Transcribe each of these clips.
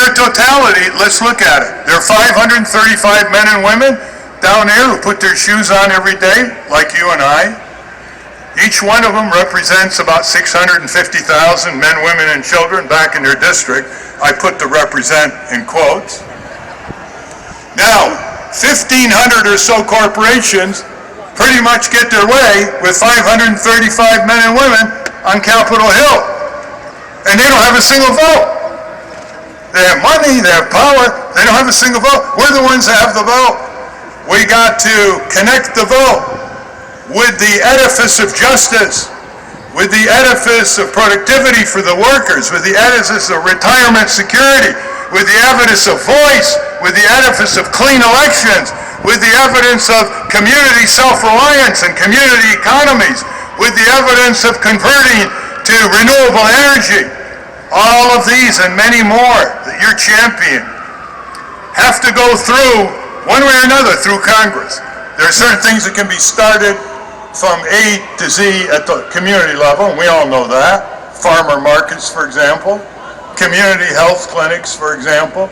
their totality, let's look at it. There are 535 men and women down there who put their shoes on every day, like you and I. Each one of them represents about 650,000 men, women, and children back in their district. I put the represent in quotes. Now, 1,500 or so corporations pretty much get their way with 535 men and women on Capitol Hill. And they don't have a single vote. They have money, they have power, they don't have a single vote. We're the ones that have the vote. We got to connect the vote with the edifice of justice, with the edifice of productivity for the workers, with the edifice of retirement security, with the edifice of voice, with the edifice of clean elections, with the evidence of community self-reliance and community economies, with the evidence of converting to renewable energy. All of these and many more that you're championing have to go through, one way or another, through Congress. There are certain things that can be started from A to Z at the community level, and we all know that. Farmer markets, for example. Community health clinics, for example.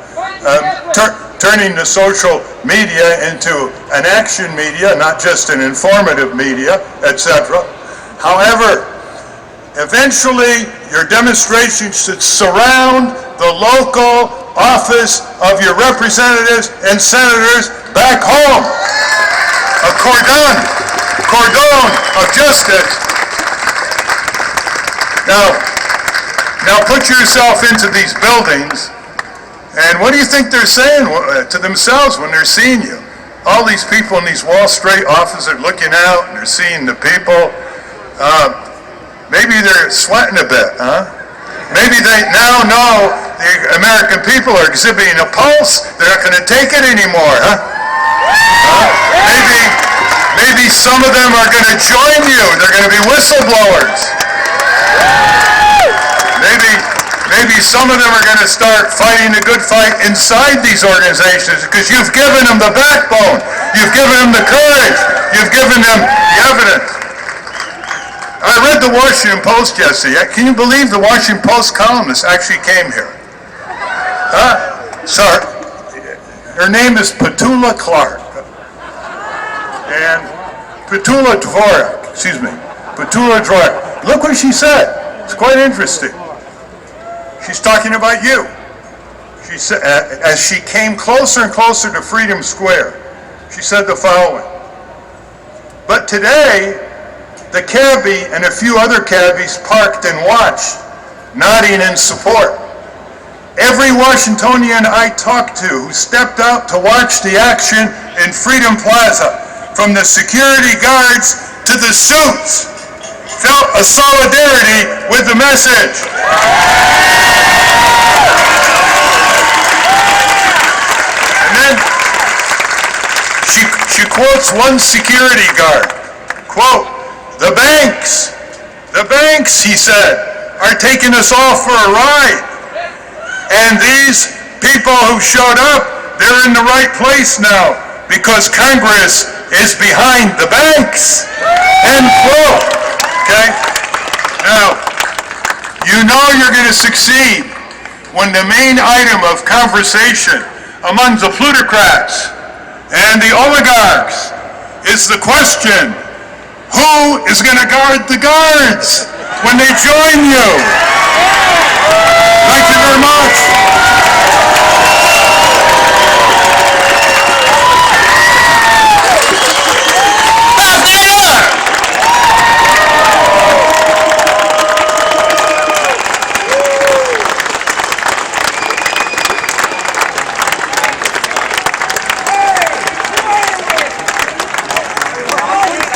Turning the social media into an action media, not just an informative media, etc. However, eventually, your demonstration should surround the local office of your representatives and senators back home. A cordon of justice. Now put yourself into these buildings, and what do you think they're saying to themselves when they're seeing you? All these people in these Wall Street offices are looking out, and they're seeing the people. Maybe they're sweating a bit, huh? Maybe they now know the American people are exhibiting a pulse. They're not going to take it anymore, huh? Maybe some of them are going to join you. They're going to be whistleblowers. Maybe some of them are going to start fighting the good fight inside these organizations because you've given them the backbone. You've given them the courage. You've given them the evidence. I read the Washington Post yesterday. Can you believe the Washington Post columnist actually came here? Sir, her name is Petula Clark. And Petula Dvorak, Petula Dvorak. Look what she said. It's quite interesting. She's talking about you. She said, as she came closer and closer to Freedom Square, she said the following. But today, the cabbie and a few other cabbies parked and watched, nodding in support. Every Washingtonian I talked to who stepped out to watch the action in Freedom Plaza, from the security guards to the suits, felt a solidarity with the message. And then she quotes one security guard, quote, the banks, he said, are taking us all for a ride. And these people who showed up, they're in the right place now because Congress is behind the banks. End quote. Okay? Now, you know you're going to succeed when the main item of conversation among the plutocrats and the oligarchs is the question, who is going to guard the guards when they join you?